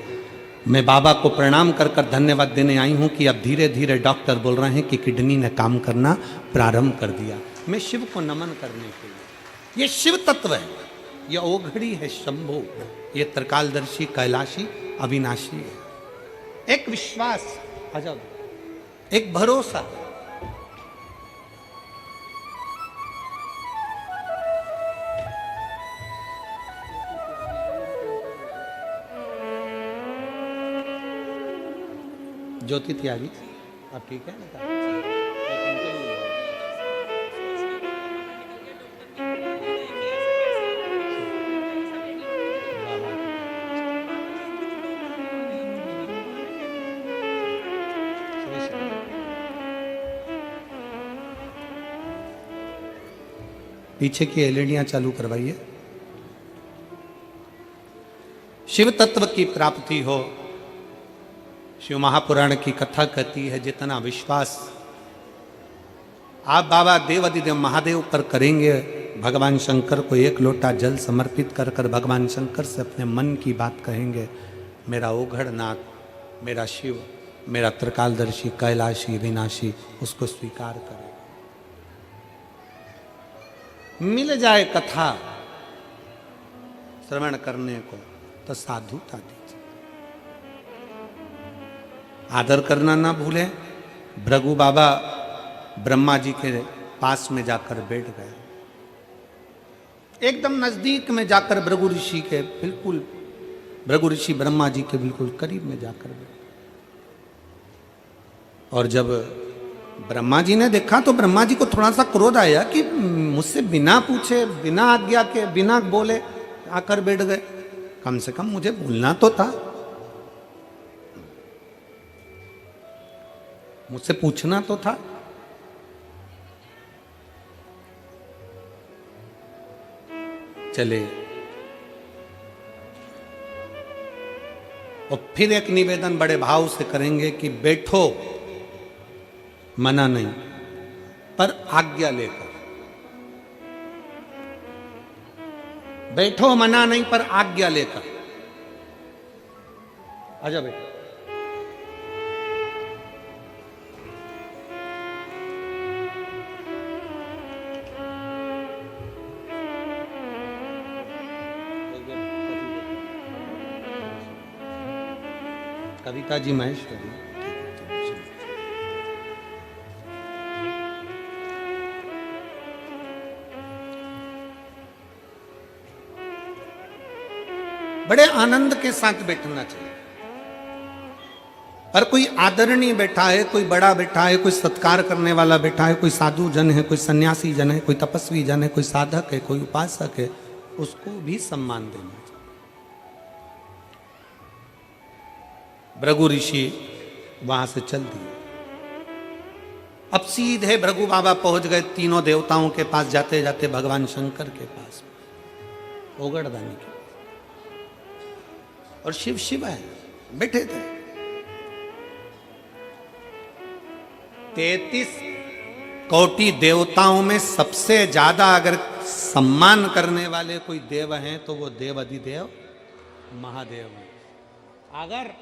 मैं बाबा को प्रणाम कर कर धन्यवाद देने आई हूँ कि अब धीरे धीरे डॉक्टर बोल रहे हैं कि किडनी ने काम करना प्रारंभ कर दिया। मैं शिव को नमन करने के लिए, ये शिव तत्व है, ये ओघड़ी है शंभु, ये त्रिकालदर्शी कैलाशी अविनाशी है। एक विश्वास, आ जाओ, एक भरोसा। ज्योति त्यागी, आप ठीक है? पीछे की एलईडियां चालू करवाइए। शिव तत्व की प्राप्ति हो। शिव महापुराण की कथा कहती है जितना विश्वास आप बाबा देवादिदेव महादेव पर करेंगे, भगवान शंकर को एक लोटा जल समर्पित कर कर भगवान शंकर से अपने मन की बात कहेंगे, मेरा ओघड़नाथ, मेरा शिव, मेरा त्रिकालदर्शी, कैलाशी, विनाशी, उसको स्वीकार करें। मिल जाए कथा श्रवण करने को तो साधुता दीजिए। आदर करना ना भूलें। भृगु बाबा ब्रह्मा जी के पास में जाकर बैठ गए, एकदम नजदीक में जाकर भृगु ऋषि के बिल्कुल, भृगु ऋषि ब्रह्मा जी के बिल्कुल करीब में जाकर बैठ। और जब ब्रह्मा जी ने देखा तो ब्रह्मा जी को थोड़ा सा क्रोध आया कि मुझसे बिना पूछे, बिना आज्ञा के, बिना बोले आकर बैठ गए। कम से कम मुझे बोलना तो था, मुझसे पूछना तो था। चले और फिर एक निवेदन बड़े भाव से करेंगे कि बैठो, मना नहीं, पर आज्ञा लेकर बैठो, मना नहीं पर आज्ञा लेकर। आजा बेटा। कविता जी महेश्वरी। बड़े आनंद के साथ बैठना चाहिए। पर कोई आदरणीय बैठा है, कोई बड़ा बैठा है, कोई सत्कार करने वाला बैठा है, कोई साधु जन है, कोई सन्यासी जन है, कोई तपस्वी जन है, कोई साधक है, कोई उपासक है, उसको भी सम्मान देना चाहिए। भृगु ऋषि वहां से चल दिए। अब सीधे भृगु बाबा पहुंच गए तीनों देवताओं के पास, जाते जाते भगवान शंकर के पास, ओगड़दानी के। और शिव शिव है बैठे थे। 33 कोटि देवताओं में सबसे ज्यादा अगर सम्मान करने वाले कोई देव हैं तो वो देव अधिदेव महादेव हैं। अगर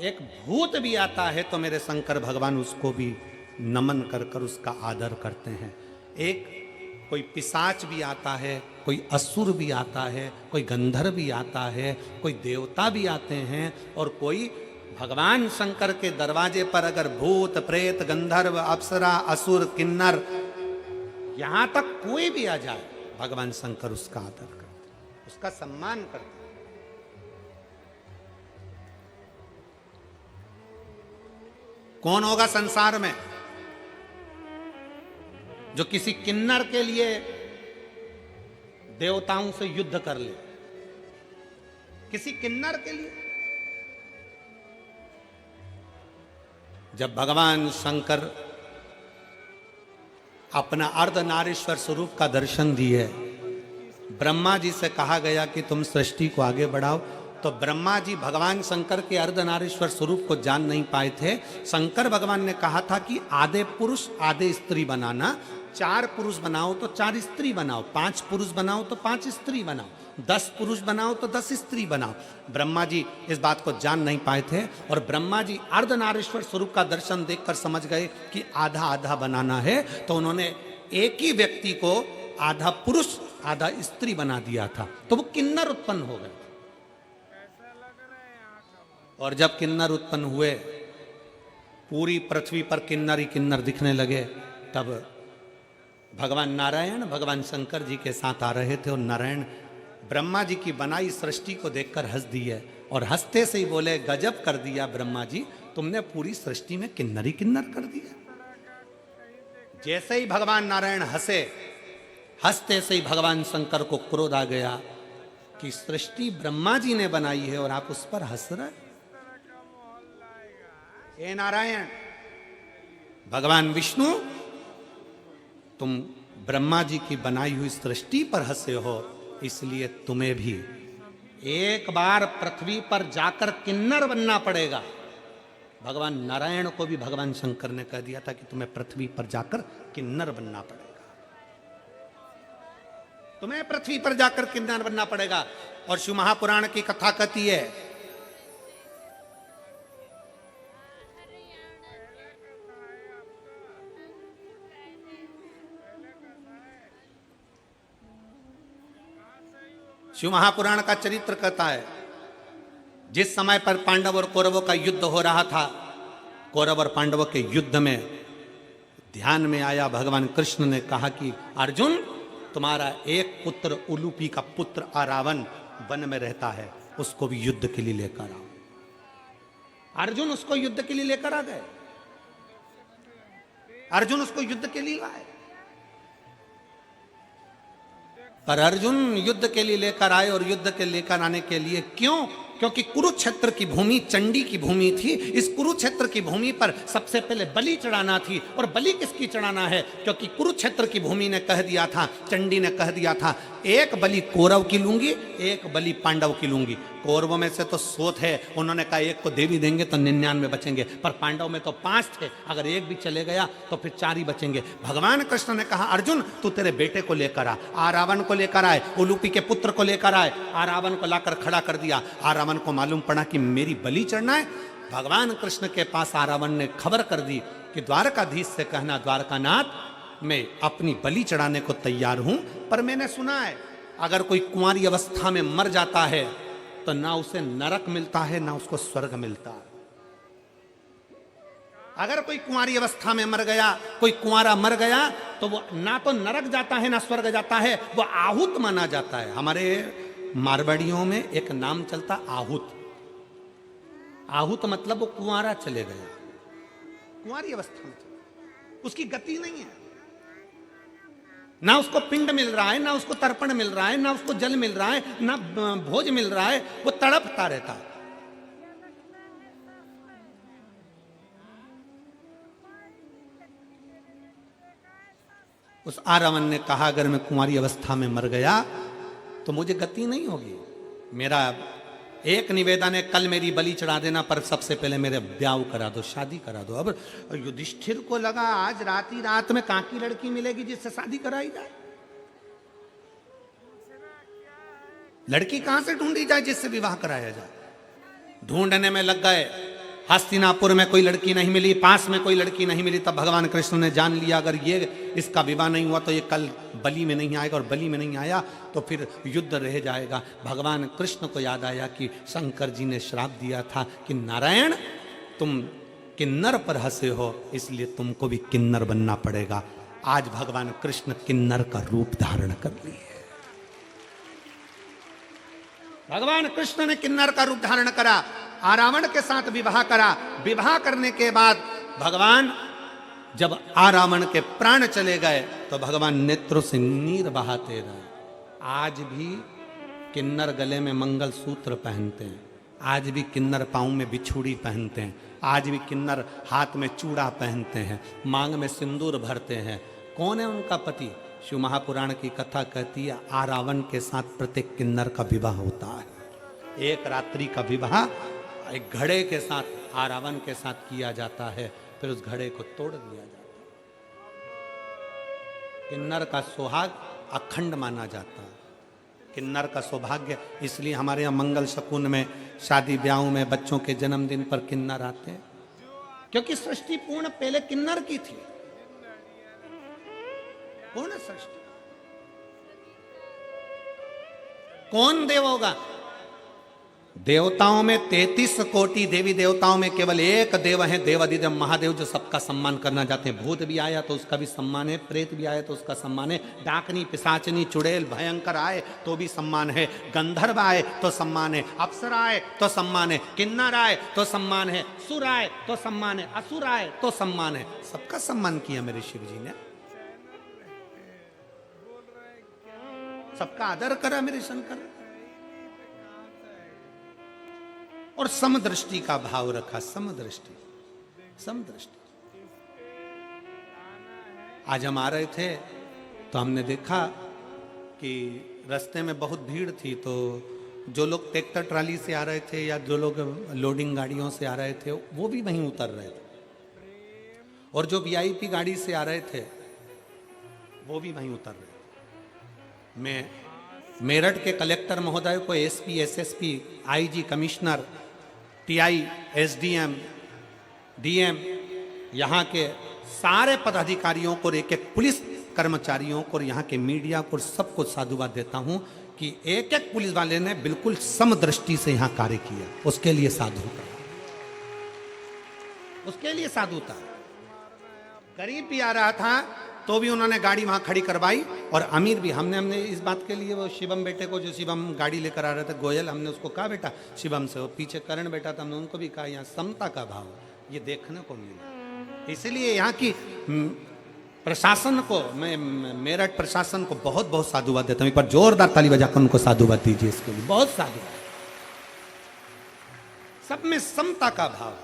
एक भूत भी आता है तो मेरे शंकर भगवान उसको भी नमन कर कर उसका आदर करते हैं। एक कोई पिशाच भी आता है, कोई असुर भी आता है, कोई गंधर्व भी आता है, कोई देवता भी आते हैं, और कोई भगवान शंकर के दरवाजे पर अगर भूत, प्रेत, गंधर्व, अप्सरा, असुर, किन्नर, यहां तक कोई भी आ जाए, भगवान शंकर उसका आदर करते, उसका सम्मान करते। कौन होगा संसार में जो किसी किन्नर के लिए देवताओं से युद्ध कर ले? किसी किन्नर के लिए? जब भगवान शंकर अपना अर्धनारीश्वर स्वरूप का दर्शन दिए, ब्रह्मा जी से कहा गया कि तुम सृष्टि को आगे बढ़ाओ, तो ब्रह्मा जी भगवान शंकर के अर्धनारीश्वर स्वरूप को जान नहीं पाए थे। शंकर भगवान ने कहा था कि आधे पुरुष आधे स्त्री बनाना, 4 पुरुष बनाओ तो 4 स्त्री बनाओ, 5 पुरुष बनाओ तो 5 स्त्री बनाओ, 10 पुरुष बनाओ तो 10 स्त्री बनाओ। ब्रह्मा जी इस बात को जान नहीं पाए थे, और ब्रह्मा जी अर्धनारीश्वर स्वरूप का दर्शन देखकर समझ गए कि आधा आधा बनाना है, तो उन्होंने एक ही व्यक्ति को आधा पुरुष आधा स्त्री बना दिया था, तो वो किन्नर उत्पन्न हो गए। और जब किन्नर उत्पन्न हुए, पूरी पृथ्वी पर किन्नर ही किन्नर दिखने लगे, तब भगवान नारायण भगवान शंकर जी के साथ आ रहे थे, और नारायण ब्रह्मा जी की बनाई सृष्टि को देखकर हंस दिए, और हंसते से ही बोले, गजब कर दिया ब्रह्मा जी, तुमने पूरी सृष्टि में किन्नर ही किन्नर कर दिया। जैसे ही भगवान नारायण हंसे, हंसते से ही भगवान शंकर को क्रोध आ गया कि सृष्टि ब्रह्मा जी ने बनाई है और आप उस पर हंस रहे। हे नारायण, भगवान विष्णु, तुम ब्रह्मा जी की बनाई हुई सृष्टि पर हंसे हो, इसलिए तुम्हें भी एक बार पृथ्वी पर जाकर किन्नर बनना पड़ेगा। भगवान नारायण को भी भगवान शंकर ने कह दिया था कि तुम्हें पृथ्वी पर जाकर किन्नर बनना पड़ेगा, तुम्हें पृथ्वी पर जाकर किन्नर बनना पड़ेगा। और शिव महापुराण की कथा कहती है शिव महापुराण का चरित्र कहता है, जिस समय पर पांडव और कौरवों का युद्ध हो रहा था, कौरव और पांडवों के युद्ध में ध्यान में आया, भगवान कृष्ण ने कहा कि अर्जुन, तुम्हारा एक पुत्र उलूपी का पुत्र अरावन वन में रहता है, उसको भी युद्ध के लिए लेकर आओ। अर्जुन उसको युद्ध के लिए लेकर आ गए, अर्जुन उसको युद्ध के लिए लाए। पर अर्जुन युद्ध के लिए लेकर आए, और युद्ध के लेकर आने के लिए क्यों? क्योंकि कुरुक्षेत्र की भूमि चंडी की भूमि थी। इस कुरुक्षेत्र की भूमि पर सबसे पहले बलि चढ़ाना थी। और बलि किसकी चढ़ाना है? क्योंकि कुरुक्षेत्र की भूमि ने कह दिया था, चंडी ने कह दिया था, एक बलि कौरव की लूंगी, एक बलि पांडव की लूंगी। कौरवों में से तो 100 थे, उन्होंने कहा एक को देवी देंगे तो 99 बचेंगे, पर पांडव में तो 5 थे, अगर एक भी चले गया तो फिर 4 ही बचेंगे। भगवान कृष्ण ने कहा, अर्जुन तू तेरे बेटे को लेकर आ रावण को लेकर आए, उलूपी के पुत्र को लेकर आए। रावण को लाकर खड़ा कर दिया। रावण को मालूम पड़ा कि मेरी बलि चढ़ना है। भगवान कृष्ण के पास रावण ने खबर कर दी कि द्वारकाधीश से कहना, द्वारकानाथ मैं अपनी बलि चढ़ाने को तैयार हूं, पर मैंने सुना है अगर कोई कुंवारी अवस्था में मर जाता है तो ना उसे नरक मिलता है ना उसको स्वर्ग मिलता है। अगर कोई कुंवारी अवस्था में मर गया, कोई कुंवारा मर गया, तो वो ना तो नरक जाता है ना स्वर्ग जाता है, वो आहूत माना जाता है। हमारे मारवाड़ियों में एक नाम चलता आहूत। आहूत मतलब वो कुंवारा चले गया, कुंवारी अवस्था में उसकी गति नहीं है, ना उसको पिंड मिल रहा है, ना उसको तर्पण मिल रहा है, ना उसको जल मिल रहा है, ना भोज मिल रहा है, वो तड़पता रहता है। उस रावण ने कहा, अगर मैं कुंवारी अवस्था में मर गया तो मुझे गति नहीं होगी। मेरा एक निवेदन है, कल मेरी बलि चढ़ा देना, पर सबसे पहले मेरे ब्याह करा दो, शादी करा दो। अब युधिष्ठिर को लगा आज रात में कहां की लड़की मिलेगी जिससे शादी कराई जाए, लड़की कहां से ढूंढी जाए जिससे विवाह कराया जाए। ढूंढने में लग गए। हस्तिनापुर में कोई लड़की नहीं मिली, पास में कोई लड़की नहीं मिली। तब भगवान कृष्ण ने जान लिया अगर ये इसका विवाह नहीं हुआ तो ये कल बलि में नहीं आएगा, और बलि में नहीं आया तो फिर युद्ध रह जाएगा। भगवान कृष्ण को याद आया कि शंकर जी ने श्राप दिया था कि नारायण तुम किन्नर पर हंसे हो, इसलिए तुमको भी किन्नर बनना पड़ेगा। आज भगवान कृष्ण किन्नर का रूप धारण कर लिए। भगवान कृष्ण ने किन्नर का रूप धारण करा, रावण के साथ विवाह करा। विवाह करने के बाद भगवान जब रावण के प्राण चले गए तो भगवान नेत्रों से नीर बहाते रहे। आज भी किन्नर गले में मंगलसूत्र पहनते हैं, आज भी किन्नर पाँव में बिछुड़ी पहनते हैं, आज भी किन्नर हाथ में चूड़ा पहनते हैं, मांग में सिंदूर भरते हैं। कौन है उनका पति? शिव महापुराण की कथा कहती है रावण के साथ प्रत्येक किन्नर का विवाह होता है। एक रात्रि का विवाह एक घड़े के साथ रावण के साथ किया जाता है, फिर उस घड़े को तोड़ दिया जाता है। किन्नर का सुहाग अखंड माना जाता है, किन्नर का सौभाग्य। इसलिए हमारे यहाँ मंगल शकुन में, शादी ब्याहों में, बच्चों के जन्मदिन पर किन्नर आते हैं, क्योंकि सृष्टि पूर्ण पहले किन्नर की थी, पूर्ण सृष्टि। कौन देव होगा? देवताओं में 33 कोटि देवी देवताओं में केवल एक देव है, देवाधिदेव महादेव, जो सबका सम्मान करना चाहते हैं। भूत भी आया तो उसका भी सम्मान है, प्रेत भी आया तो उसका सम्मान है, डाकनी, पिशाचनी, चुड़ैल, भयंकर आए तो भी सम्मान है, गंधर्व आए तो सम्मान है, अप्सरा आए तो सम्मान है, किन्नर आए तो सम्मान है, सुर आए तो सम्मान है, असुर आए तो सम्मान है। सबका सम्मान किया मेरे शिव जी ने, सबका आदर करा मेरे शंकर, और समदृष्टि का भाव रखा। समदृष्टि, समदृष्टि। आज हम आ रहे थे तो हमने देखा कि रास्ते में बहुत भीड़ थी, तो जो लोग ट्रैक्टर ट्राली से आ रहे थे या जो लोग लोडिंग गाड़ियों से आ रहे थे वो भी वहीं उतर रहे थे, और जो वीआईपी गाड़ी से आ रहे थे वो भी वहीं उतर रहे थे। मैं मेरठ के कलेक्टर महोदय को, SP, SSP, IG, commissioner, TI, SDM, DM, यहाँ के सारे पदाधिकारियों को, एक एक पुलिस कर्मचारियों को और यहाँ के मीडिया को सबको साधुवाद देता हूँ कि एक एक पुलिस वाले ने बिल्कुल समदृष्टि से यहाँ कार्य किया। उसके लिए साधुता, उसके लिए साधुता। गरीब भी आ रहा था तो भी उन्होंने गाड़ी वहां खड़ी करवाई, और अमीर भी। हमने इस बात के लिए वो शिवम बेटे को, जो शिवम गाड़ी लेकर आ रहे थे गोयल, हमने उसको कहा बेटा शिवम से, वो पीछे करण बेटा था, हमने उनको भी कहा यहाँ समता का भाव ये देखने को मिला। इसलिए यहाँ की प्रशासन को, मैं मेरठ प्रशासन को बहुत बहुत साधुवाद देता हूँ। एक बार जोरदार ताली बजाकर उनको साधुवाद दीजिए इसके लिए, बहुत साधुवाद। सब में समता का भाव।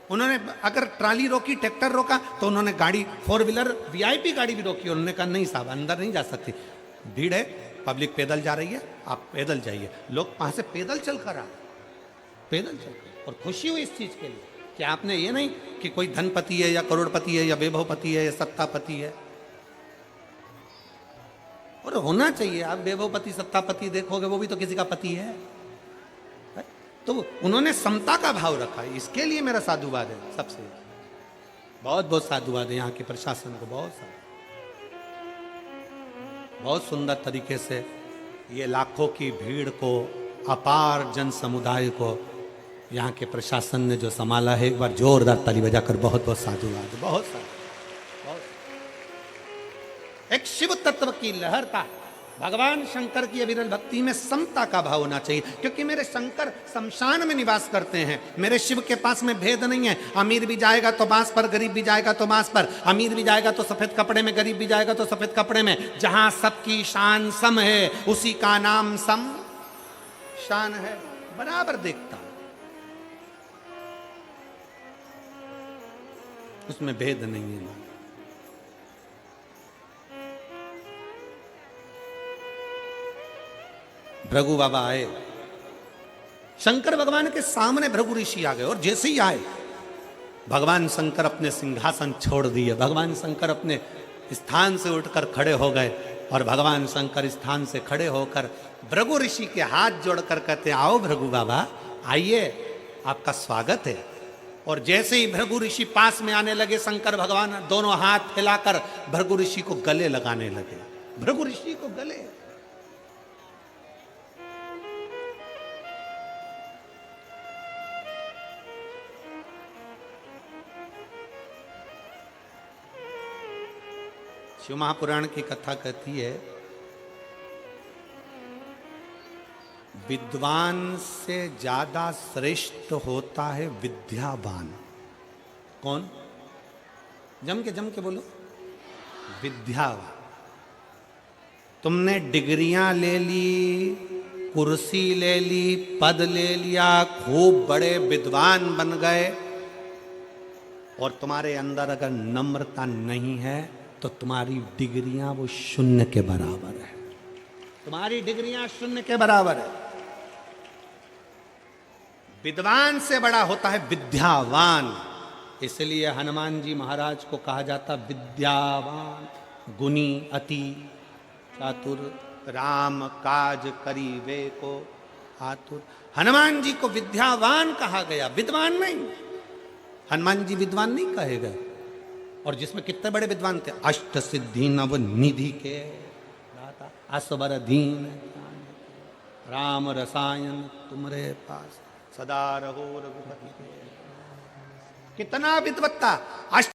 उन्होंने अगर ट्राली रोकी, ट्रैक्टर रोका, तो उन्होंने गाड़ी, 4 व्हीलर वीआईपी गाड़ी भी रोकी। उन्होंने कहा नहीं साहब अंदर नहीं जा सकती, भीड़ है, पब्लिक पैदल जा रही है, आप पैदल जाइए। लोग वहां से पैदल चल कर आ, पैदल चल कर, और खुशी हुई इस चीज के लिए कि आपने ये नहीं कि कोई धनपति है या करोड़पति है या वैभवपति है या सत्तापति है। और होना चाहिए, आप वैभवपति सत्तापति देखोगे वो भी तो किसी का पति है। तो उन्होंने समता का भाव रखा, इसके लिए मेरा साधुवाद है सबसे, बहुत बहुत साधुवाद है यहाँ के प्रशासन को, बहुत सुंदर तरीके से ये लाखों की भीड़ को, अपार जन समुदाय को यहाँ के प्रशासन ने जो संभाला है, एक बार जोरदार ताली बजाकर बहुत बहुत साधुवाद, बहुत साधु। एक शिव तत्व की लहर का, भगवान शंकर की अविरल भक्ति में समता का भाव होना चाहिए, क्योंकि मेरे शंकर शमशान में निवास करते हैं। मेरे शिव के पास में भेद नहीं है, अमीर भी जाएगा तो बांस पर, गरीब भी जाएगा तो बांस पर, अमीर भी जाएगा तो सफेद कपड़े में, गरीब भी जाएगा तो सफेद कपड़े में। जहां सबकी शान सम है उसी का नाम सम शान है। बराबर देखता, उसमें भेद नहीं है। भृगु बाबा आए, शंकर भगवान के सामने भृगु ऋषि आ गए, और जैसे ही आए भगवान शंकर अपने सिंहासन छोड़ दिए, भगवान शंकर अपने स्थान से उठकर खड़े हो गए, और भगवान शंकर स्थान से खड़े होकर भृगु ऋषि के हाथ जोड़कर कहते आओ भृगु बाबा आइए, आपका स्वागत है। और जैसे ही भृगु ऋषि पास में आने लगे, शंकर भगवान दोनों हाथ फैलाकर भृगु ऋषि को गले लगाने लगे, भृगु ऋषि को गले। शिव महापुराण की कथा कहती है, विद्वान से ज्यादा श्रेष्ठ होता है विद्यावान। कौन? जम के बोलो, विद्यावान। तुमने डिग्रियां ले ली, कुर्सी ले ली, पद ले लिया, खूब बड़े विद्वान बन गए, और तुम्हारे अंदर अगर नम्रता नहीं है तो तुम्हारी डिग्रियां वो शून्य के बराबर है, तुम्हारी डिग्रियां शून्य के बराबर है। विद्वान से बड़ा होता है विद्यावान। इसलिए हनुमान जी महाराज को कहा जाता विद्यावान, गुणी अति चातुर, राम काज करीबे को आतुर। हनुमान जी को विद्यावान कहा गया, विद्वान नहीं। हनुमान जी विद्वान नहीं कहे गए। और जिसमें कितने बड़े विद्वान थे, अष्ट सिद्धि नव निधि के दाता, असवर दीन राम रसायन तुम्हारे पास, सदा रहो रघुपति। कितना विद्वत्ता, अष्ट